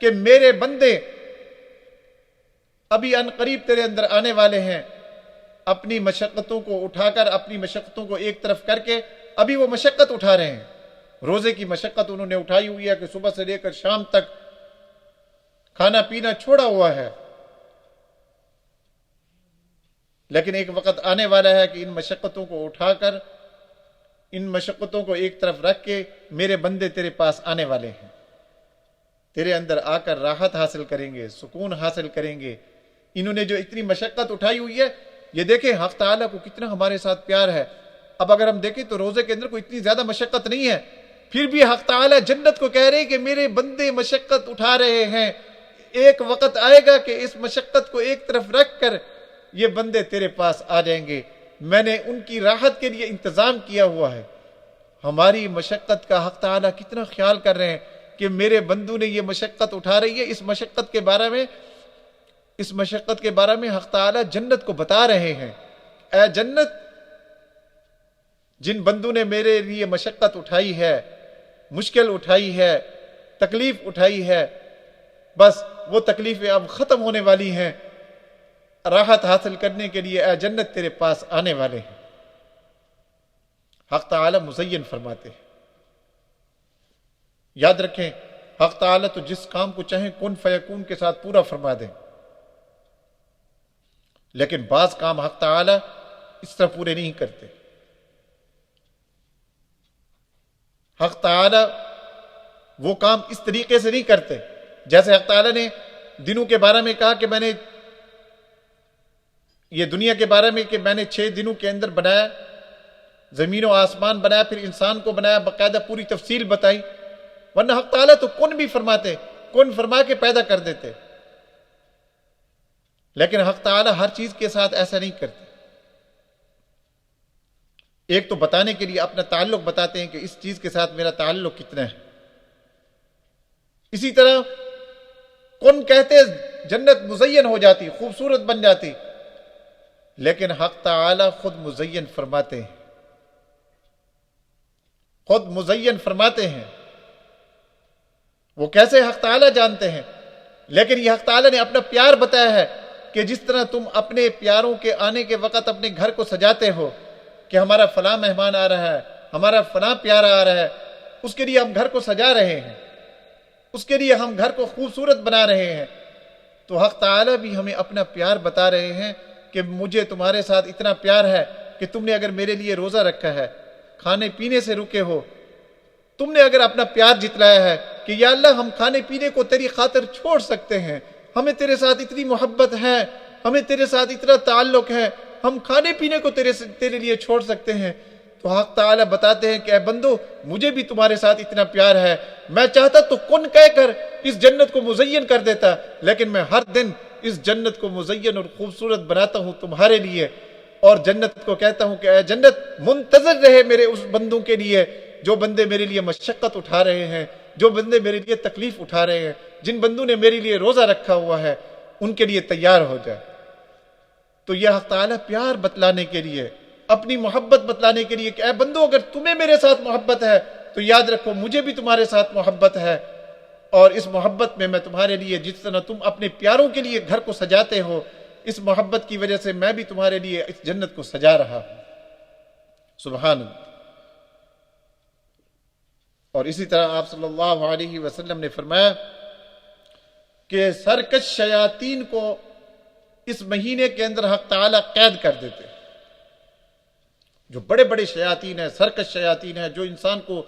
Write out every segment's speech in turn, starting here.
کہ میرے بندے ابھی ان قریب تیرے اندر آنے والے ہیں، اپنی مشقتوں کو اٹھا کر، اپنی مشقتوں کو ایک طرف کر کے ابھی وہ مشقت اٹھا رہے ہیں. روزے کی مشقت انہوں نے اٹھائی ہوئی ہے کہ صبح سے لے کر شام تک کھانا پینا چھوڑا ہوا ہے، لیکن ایک وقت آنے والا ہے کہ ان مشقتوں کو اٹھا کر، ان مشقتوں کو ایک طرف رکھ کے میرے بندے تیرے پاس آنے والے ہیں، تیرے اندر آ کر راحت حاصل کریں گے، سکون حاصل کریں گے. انہوں نے جو اتنی مشقت اٹھائی ہوئی ہے، یہ دیکھیں حق تعالیٰ کو کتنا ہمارے ساتھ پیار ہے. اب اگر ہم دیکھیں تو روزے کے اندر کوئی اتنی زیادہ مشقت نہیں ہے، پھر بھی حق تعالیٰ جنت کو کہہ رہے ہیں کہ میرے بندے مشقت اٹھا رہے ہیں، ایک وقت آئے گا کہ اس مشقت کو ایک طرف رکھ کر یہ بندے تیرے پاس آ جائیں گے، میں نے ان کی راحت کے لیے انتظام کیا ہوا ہے. ہماری مشقت کا حق تعالیٰ کتنا خیال کر رہے ہیں کہ میرے بندوں نے یہ مشقت اٹھا رہی ہے. اس مشقت کے بارے میں حق تعالیٰ جنت کو بتا رہے ہیں، اے جنت، جن بندوں نے میرے لیے مشقت اٹھائی ہے، مشکل اٹھائی ہے، تکلیف اٹھائی ہے، بس وہ تکلیفیں اب ختم ہونے والی ہیں، راحت حاصل کرنے کے لیے اے جنت تیرے پاس آنے والے ہیں. حق تعالیٰ مزین فرماتے ہیں. یاد رکھیں حق تعالیٰ تو جس کام کو چاہیں کن فیکون کے ساتھ پورا فرما دیں، لیکن بعض کام حق تعالیٰ اس طرح پورے نہیں کرتے. حق تعالیٰ وہ کام اس طریقے سے نہیں کرتے. جیسے حق تعالیٰ نے دنوں کے بارے میں کہا کہ میں نے یہ دنیا کے بارے میں کہ میں نے 6 دنوں کے اندر بنایا، زمین و آسمان بنایا، پھر انسان کو بنایا، باقاعدہ پوری تفصیل بتائی. ورنہ حق تعالیٰ تو کن بھی فرماتے، کن فرما کے پیدا کر دیتے، لیکن حق تعالیٰ ہر چیز کے ساتھ ایسا نہیں کرتے. ایک تو بتانے کے لیے اپنا تعلق بتاتے ہیں کہ اس چیز کے ساتھ میرا تعلق کتنا ہے. اسی طرح کن کہتے جنت مزین ہو جاتی، خوبصورت بن جاتی، لیکن حق تعالی خود مزین فرماتے ہیں، خود مزین فرماتے ہیں. وہ کیسے حق تعالی جانتے ہیں، لیکن یہ حق تعالی نے اپنا پیار بتایا ہے کہ جس طرح تم اپنے پیاروں کے آنے کے وقت اپنے گھر کو سجاتے ہو کہ ہمارا فلاں مہمان آ رہا ہے، ہمارا فلاں پیارا آ رہا ہے، اس کے لیے ہم گھر کو سجا رہے ہیں، اس کے لیے ہم گھر کو خوبصورت بنا رہے ہیں. تو حق تعالی بھی ہمیں اپنا پیار بتا رہے ہیں کہ مجھے تمہارے ساتھ اتنا پیار ہے کہ تم نے اگر میرے لیے روزہ رکھا ہے، کھانے پینے سے رکے ہو، تم نے اگر اپنا پیار جتلایا ہے کہ یا اللہ ہم کھانے پینے کو تیری خاطر چھوڑ سکتے ہیں، ہمیں تیرے ساتھ اتنی محبت ہے، ہمیں تیرے ساتھ اتنا تعلق ہے، ہم کھانے پینے کو تیرے لیے چھوڑ سکتے ہیں. تو حق تعالی بتاتے ہیں کہ اے بندو، مجھے بھی تمہارے ساتھ اتنا پیار ہے، میں چاہتا تو کن کہہ کر اس جنت کو مزین کر دیتا، لیکن میں ہر دن اس جنت کو مزین اور خوبصورت بناتا ہوں تمہارے لیے، اور جنت کو کہتا ہوں کہ اے جنت منتظر رہے میرے اس بندوں کے لیے جو بندے میرے لیے مشقت اٹھا رہے ہیں، جو بندے میرے لیے تکلیف اٹھا رہے ہیں، جن بندوں نے میرے لیے روزہ رکھا ہوا ہے، ان کے لیے تیار ہو جائے. تو یہ حق تعالیٰ پیار بتلانے کے لیے، اپنی محبت بتلانے کے لیے کہ اے بندو اگر تمہیں میرے ساتھ محبت ہے تو یاد رکھو مجھے بھی تمہارے ساتھ محبت ہے، اور اس محبت میں تمہارے لیے جس طرح تم اپنے پیاروں کے لیے گھر کو سجاتے ہو، اس محبت کی وجہ سے میں بھی تمہارے لیے اس جنت کو سجا رہا ہوں. سبحان اللہ. اور اسی طرح آپ صلی اللہ علیہ وسلم نے فرمایا کہ سرکش شیاطین کو اس مہینے کے اندر حق تعالی قید کر دیتے. جو بڑے بڑے شیاطین ہیں، سرکش شیاطین ہیں، جو انسان کو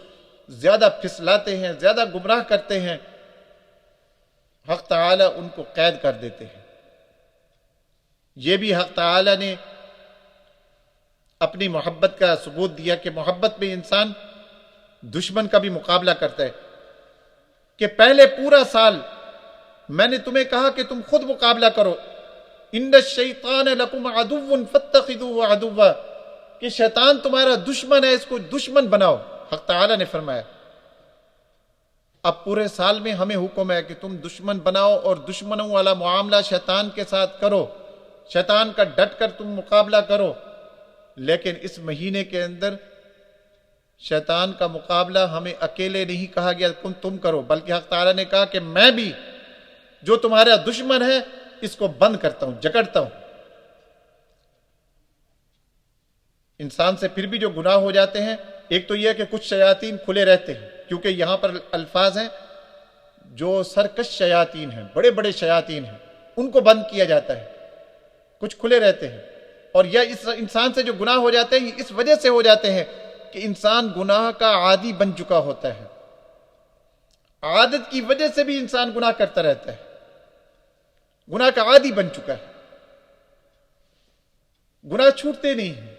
زیادہ پھسلاتے ہیں، زیادہ گمراہ کرتے ہیں، حق تعالی ان کو قید کر دیتے ہیں. یہ بھی حق تعالی نے اپنی محبت کا ثبوت دیا کہ محبت میں انسان دشمن کا بھی مقابلہ کرتا ہے. کہ پہلے پورا سال میں نے تمہیں کہا کہ تم خود مقابلہ کرو، ان الشیطان لکم عدو فاتخذوه عدوا، کہ شیطان تمہارا دشمن ہے، اس کو دشمن بناؤ. حق تعالی نے فرمایا. اب پورے سال میں ہمیں حکم ہے کہ تم دشمن بناؤ اور دشمنوں والا معاملہ شیطان کے ساتھ کرو، شیطان کا ڈٹ کر تم مقابلہ کرو. لیکن اس مہینے کے اندر شیطان کا مقابلہ ہمیں اکیلے نہیں کہا گیا تم کرو، بلکہ حق تعالی نے کہا کہ میں بھی جو تمہارا دشمن ہے اس کو بند کرتا ہوں، جکڑتا ہوں۔ انسان سے پھر بھی جو گناہ ہو جاتے ہیں، ایک تو یہ ہے کہ کچھ شیاطین کھلے رہتے ہیں، کیونکہ یہاں پر الفاظ ہیں جو سرکش شیاطین ہیں، بڑے بڑے شیاطین ہیں، ان کو بند کیا جاتا ہے، کچھ کھلے رہتے ہیں۔ اور یہ اس انسان سے جو گناہ ہو جاتے ہیں، یہ اس وجہ سے ہو جاتے ہیں کہ انسان گناہ کا عادی بن چکا ہوتا ہے، عادت کی وجہ سے بھی انسان گناہ کرتا رہتا ہے، گناہ کا عادی بن چکا ہے، گناہ چھوٹتے نہیں ہیں۔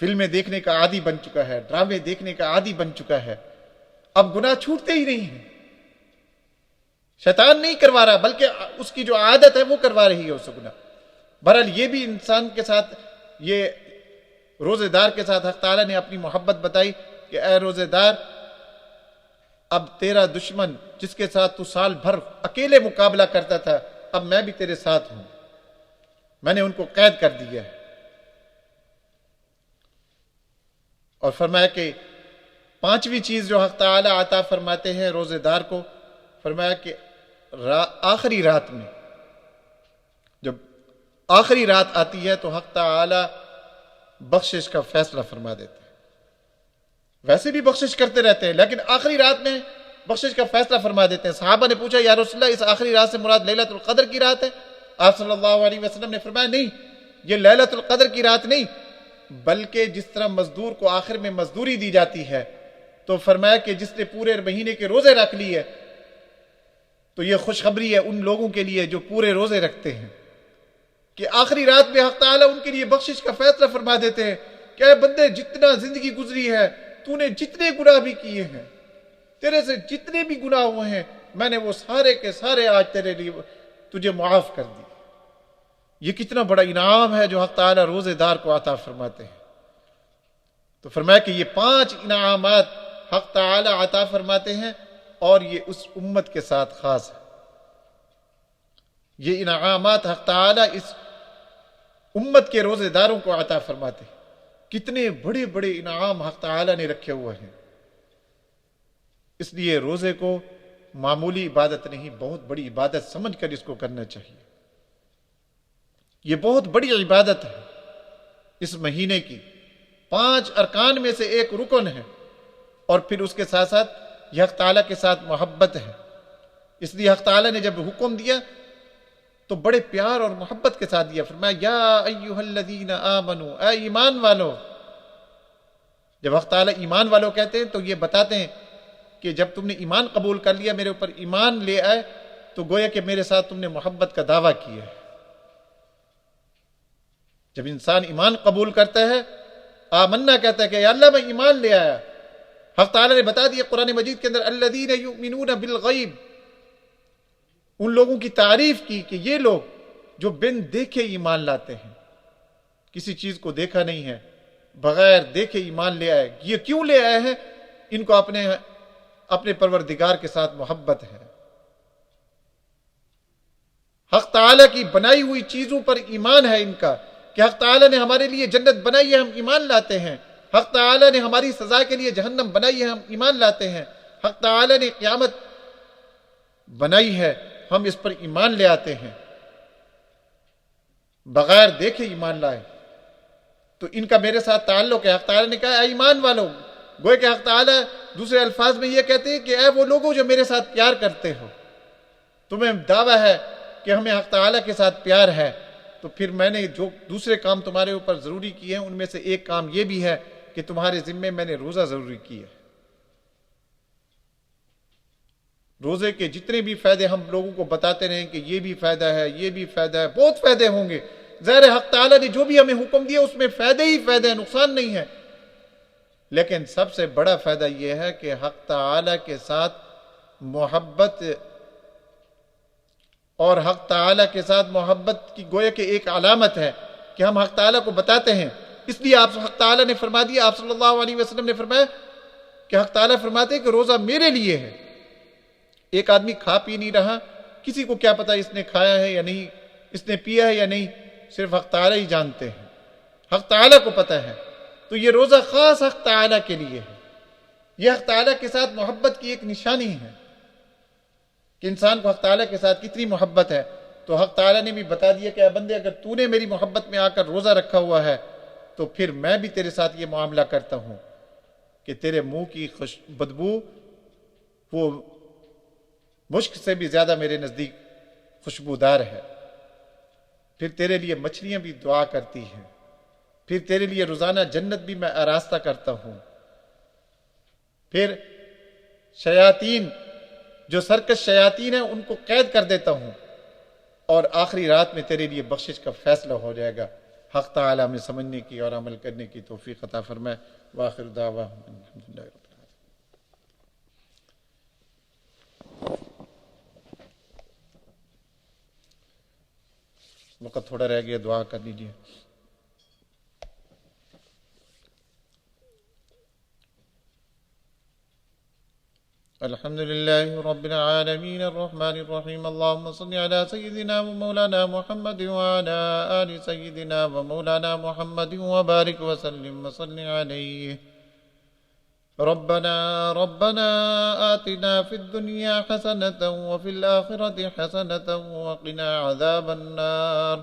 فلمیں دیکھنے کا عادی بن چکا ہے، ڈرامے دیکھنے کا عادی بن چکا ہے، اب گناہ چھوٹتے ہی نہیں ہیں۔ شیطان نہیں کروا رہا، بلکہ اس کی جو عادت ہے وہ کروا رہی ہے اسے گناہ۔ بہرحال یہ بھی انسان کے ساتھ، یہ روزے دار کے ساتھ حق تعالیٰ نے اپنی محبت بتائی کہ اے روزے دار، اب تیرا دشمن جس کے ساتھ تو سال بھر اکیلے مقابلہ کرتا تھا، اب میں بھی تیرے ساتھ ہوں، میں نے ان کو قید کر دیا ہے۔ اور فرمایا کہ پانچویں چیز جو حق تعالیٰ عطا فرماتے ہیں روزے دار کو، فرمایا کہ آخری رات میں، جب آخری رات آتی ہے تو حق تعالیٰ بخشش کا فیصلہ فرما دیتے ہیں۔ ویسے بھی بخشش کرتے رہتے ہیں، لیکن آخری رات میں بخشش کا فیصلہ فرما دیتے ہیں۔ صحابہ نے پوچھا یا رسول اللہ، اس آخری رات سے مراد لیلۃ القدر کی رات ہے؟ آپ صلی اللہ علیہ وسلم نے فرمایا نہیں، یہ لیلۃ القدر کی رات نہیں، بلکہ جس طرح مزدور کو آخر میں مزدوری دی جاتی ہے، تو فرمایا کہ جس نے پورے مہینے کے روزے رکھ لیے تو یہ خوشخبری ہے ان لوگوں کے لیے جو پورے روزے رکھتے ہیں کہ آخری رات میں حق تعالیٰ ان کے لیے بخشش کا فیصلہ فرما دیتے ہیں کہ اے بندے، جتنا زندگی گزری ہے تو نے جتنے گناہ بھی کیے ہیں، تیرے سے جتنے بھی گناہ ہوئے ہیں، میں نے وہ سارے کے سارے آج تیرے لیے تجھے معاف کر دی۔ یہ کتنا بڑا انعام ہے جو حق تعالیٰ روزے دار کو عطا فرماتے ہیں۔ تو فرمایا کہ یہ 5 انعامات حق تعالیٰ عطا فرماتے ہیں، اور یہ اس امت کے ساتھ خاص ہے۔ یہ انعامات حق تعالیٰ اس امت کے روزے داروں کو عطا فرماتے ہیں۔ کتنے بڑے بڑے انعام حق تعالیٰ نے رکھے ہوئے ہیں۔ اس لیے روزے کو معمولی عبادت نہیں، بہت بڑی عبادت سمجھ کر اس کو کرنا چاہیے۔ یہ بہت بڑی عبادت ہے، اس مہینے کی 5 ارکان میں سے ایک رکن ہے، اور پھر اس کے ساتھ ساتھ یہ حق تعالیٰ کے ساتھ محبت ہے۔ اس لیے حق تعالیٰ نے جب حکم دیا تو بڑے پیار اور محبت کے ساتھ دیا، فرمایا یا ایھا الذین آمنوا، اے ایمان والو۔ جب حق تعالیٰ ایمان والو کہتے ہیں تو یہ بتاتے ہیں کہ جب تم نے ایمان قبول کر لیا، میرے اوپر ایمان لے آئے، تو گویا کہ میرے ساتھ تم نے محبت کا دعویٰ کیا ہے۔ جب انسان ایمان قبول کرتا ہے، آمنا کہتا ہے کہ یا اللہ میں ایمان لے آیا، حق تعالیٰ نے بتا دیا قرآن مجید کے اندر الذین یؤمنون بالغیب، ان لوگوں کی تعریف کی کہ یہ لوگ جو بن دیکھے ایمان لاتے ہیں، کسی چیز کو دیکھا نہیں ہے، بغیر دیکھے ایمان لے آئے۔ یہ کیوں لے آئے ہیں؟ ان کو اپنے پروردگار کے ساتھ محبت ہے، حق تعالیٰ کی بنائی ہوئی چیزوں پر ایمان ہے ان کا، کہ حق تعالیٰ نے ہمارے لیے جنت بنائی ہے، ہم ایمان لاتے ہیں، حق تعالیٰ نے ہماری سزا کے لیے جہنم بنائی ہے، ہم ایمان لاتے ہیں، حق تعالیٰ نے قیامت بنائی ہے، ہم اس پر ایمان لے آتے ہیں، بغیر دیکھے ایمان لائے۔ تو ان کا میرے ساتھ تعلق ہے۔ حق تعالیٰ نے کہا اے ایمان والو، گوئے کہ حق تعالیٰ دوسرے الفاظ میں یہ کہتے ہیں کہ اے وہ لوگوں جو میرے ساتھ پیار کرتے ہو، تمہیں دعویٰ ہے کہ ہمیں حق تعالیٰ کے ساتھ پیار ہے، تو پھر میں نے جو دوسرے کام تمہارے اوپر ضروری کیے ہیں ان میں سے ایک کام یہ بھی ہے کہ تمہارے ذمے میں نے روزہ ضروری کیا ہے۔ روزے کے جتنے بھی فائدے ہم لوگوں کو بتاتے رہیں کہ یہ بھی فائدہ ہے، یہ بھی فائدہ ہے، بہت فائدے ہوں گے، ظاہر حق تعالیٰ نے جو بھی ہمیں حکم دیا اس میں فائدے ہی فائدے ہیں، نقصان نہیں ہے، لیکن سب سے بڑا فائدہ یہ ہے کہ حق تعالیٰ کے ساتھ محبت، اور حق تعالیٰ کے ساتھ محبت کی گویا کہ ایک علامت ہے کہ ہم حق تعالیٰ کو بتاتے ہیں۔ اس لیے آپ حق تعالیٰ نے فرما دیا، آپ صلی اللہ علیہ وسلم نے فرمایا کہ حق تعالیٰ فرماتے ہیں کہ روزہ میرے لیے ہے۔ ایک آدمی کھا پی نہیں رہا، کسی کو کیا پتا اس نے کھایا ہے یا نہیں، اس نے پیا ہے یا نہیں، صرف حق تعالیٰ ہی جانتے ہیں، حق تعالیٰ کو پتہ ہے۔ تو یہ روزہ خاص حق تعالیٰ کے لیے ہے، یہ حق تعالیٰ کے ساتھ محبت کی ایک نشانی ہے کہ انسان کو حق تعالیٰ کے ساتھ کتنی محبت ہے۔ تو حق تعالیٰ نے بھی بتا دیا کہ اے بندے، اگر تو نے میری محبت میں آ کر روزہ رکھا ہوا ہے تو پھر میں بھی تیرے ساتھ یہ معاملہ کرتا ہوں کہ تیرے منہ کی بدبو وہ مشک سے بھی زیادہ میرے نزدیک خوشبودار ہے۔ پھر تیرے لیے مچھلیاں بھی دعا کرتی ہیں، پھر تیرے لیے روزانہ جنت بھی میں آراستہ کرتا ہوں، پھر شیاطین جو سرکش شیاطین ہیں ان کو قید کر دیتا ہوں، اور آخری رات میں تیرے لیے بخشش کا فیصلہ ہو جائے گا۔ حق تعالیٰ ہمیں سمجھنے کی اور عمل کرنے کی توفیق عطا فرمائے۔ وآخر دعواہم الحمدللہ رب العالمین۔ وقت تھوڑا رہ گیا، دعا کر لیجیے۔ الحمد لله رب العالمين الرحمن الرحيم اللهم صل على سيدنا ومولانا محمد وعلى آل سيدنا ومولانا محمد وبارك وسلم وصل عليه ربنا آتنا في الدنيا حسنة وفي الآخرة حسنة وقنا عذاب النار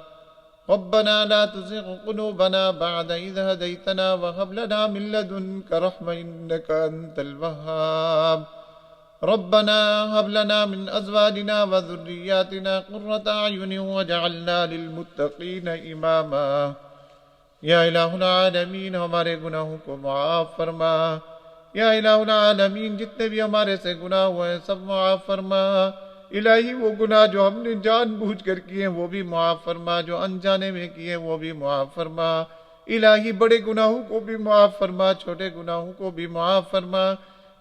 ربنا لا تزغ قلوبنا بعد إذ هديتنا وهب لنا من لدنك رحمة إنك أنت الوهاب ربنا هب لنا من أزواجنا وذرياتنا قرة أعين واجعلنا للمتقين إماما۔ یا الہ العالمین ہمارے گناہوں کو معاف فرما، یا الہ العالمین جتنے بھی ہمارے سے گناہ ہوئے ہیں سب معاف فرما۔ الہی وہ گناہ جو ہم نے جان بوجھ کر کیے ہیں وہ بھی معاف فرما، جو انجانے میں کیے ہیں وہ بھی معاف فرما۔ الہی بڑے گناہوں کو بھی معاف فرما، چھوٹے گناہوں کو بھی معاف فرما۔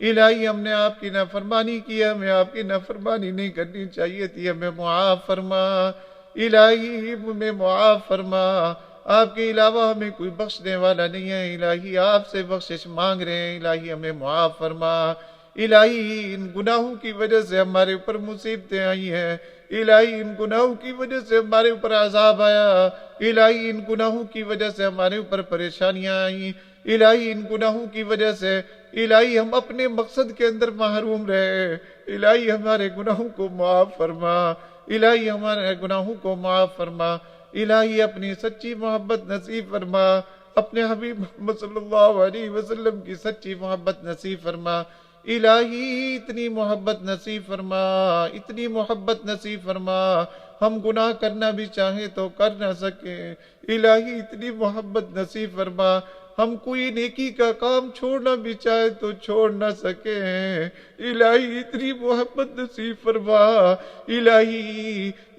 الہی ہم نے آپ کی نافرمانی کی ہے، ہمیں آپ کی نافرمانی نہیں کرنی چاہیے تھی، ہمیں معاف فرما۔ الہی ہمیں معاف فرما، آپ کے علاوہ ہمیں کوئی بخشنے والا نہیں ہے۔ الہی آپ سے بخشش مانگ رہے ہیں، الہی ہمیں معاف فرما۔ الہی ان گناہوں کی وجہ سے ہمارے اوپر مصیبتیں آئی ہیں، الہی ان گناہوں کی وجہ سے ہمارے اوپر عذاب آیا، الہی ان گناہوں کی وجہ سے ہمارے اوپر پریشانیاں آئیں، الہی ان گناہوں کی وجہ سے الہی ہم اپنے مقصد کے اندر محروم رہے۔ الہی ہمارے گناہوں کو معاف فرما، الہی ہمارے گناہوں کو معاف فرما۔ الہی اپنی سچی محبت نصیب فرما، اپنے حبیب محمد صلی اللہ علیہ وسلم کی سچی محبت نصیب فرما۔ الہی اتنی محبت نصیب فرما، اتنی محبت نصیب فرما، ہم گناہ کرنا بھی چاہیں تو کر نہ سکیں۔ الہی اتنی محبت نصیب فرما، ہم کوئی نیکی کا کام چھوڑنا بھی چاہے تو چھوڑ نہ سکیں۔ الہی اتنی محبت نصیب فرما۔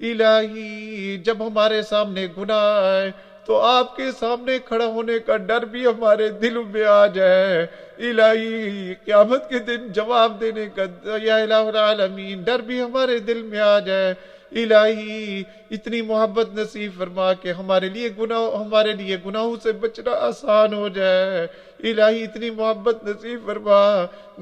الہی جب ہمارے سامنے گناہ آئے تو آپ کے سامنے کھڑا ہونے کا ڈر بھی ہمارے دلوں میں آ جائے۔ الہی قیامت کے دن جواب دینے کا یا الہ العالمین ڈر بھی ہمارے دل میں آ جائے۔ الہی اتنی محبت نصیب فرما کہ ہمارے لیے گناہوں سے بچنا آسان ہو جائے۔ الہی اتنی محبت نصیب فرما،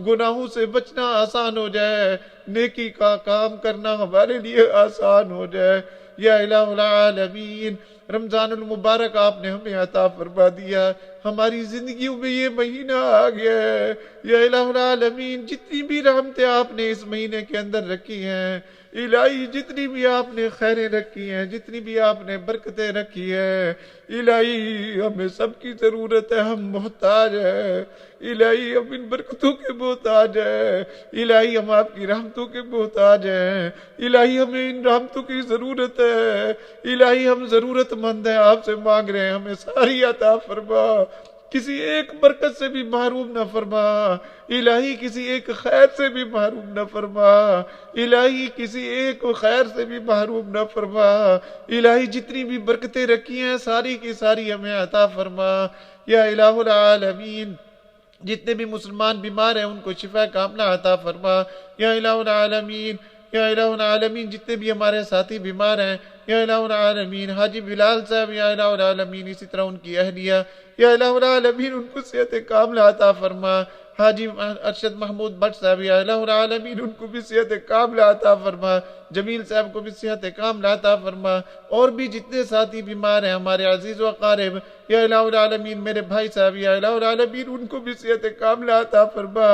گناہوں سے بچنا آسان ہو جائے، نیکی کا کام کرنا ہمارے لیے آسان ہو جائے۔ یا الہ العالمین رمضان المبارک آپ نے ہمیں عطا فرما دیا، ہماری زندگیوں میں یہ مہینہ آ گیا ہے۔ یا الہ العالمین جتنی بھی رحمتیں آپ نے اس مہینے کے اندر رکھی ہیں، الہی جتنی بھی آپ نے خیریں رکھی ہیں، جتنی بھی آپ نے برکتیں رکھی ہیں، الہی ہمیں سب کی ضرورت ہے، ہم محتاج ہیں۔ الہی ہم ان برکتوں کے محتاج ہیں، الہی ہم آپ کی رحمتوں کے محتاج ہیں، الہی ہمیں ان رحمتوں کی ضرورت ہے، الہی ہم ضرورت مند ہیں، آپ سے مانگ رہے ہیں ہمیں ساری عطا فرما، کسی ایک برکت سے بھی محروم نہ فرما، الہی کسی ایک خیر سے بھی محروم نہ فرما، الہی کسی ایک خیر سے بھی محروم نہ فرما، الہی جتنی بھی برکتیں رکھی ہیں ساری کی ساری ہمیں عطا فرما۔ یا الہ العالمین جتنے بھی مسلمان بیمار ہیں ان کو شفا کاملہ عطا فرما۔ یا الہ العالمین، یا الہ العالمین جتنے بھی ہمارے ساتھی بیمار ہیں، یا الہ العالمین حاجی بلال صاحب، یا الہ العالمین اسی طرح ان کی اہلیہ، یا الہ العالمین ان کو صحت کاملہ عطا فرما۔ حاجی ارشد محمود بٹ صاحب، یا الہ العالمین ان کو بھی صحت کاملہ عطا فرما، جمیل صاحب کو بھی صحت کاملہ عطا فرما، اور بھی جتنے ساتھی بیمار ہیں ہمارے عزیز و اقارب، یا الہ العالمین میرے بھائی صاحب، یا الہ العالمین ان کو بھی صحت کاملہ عطا فرما۔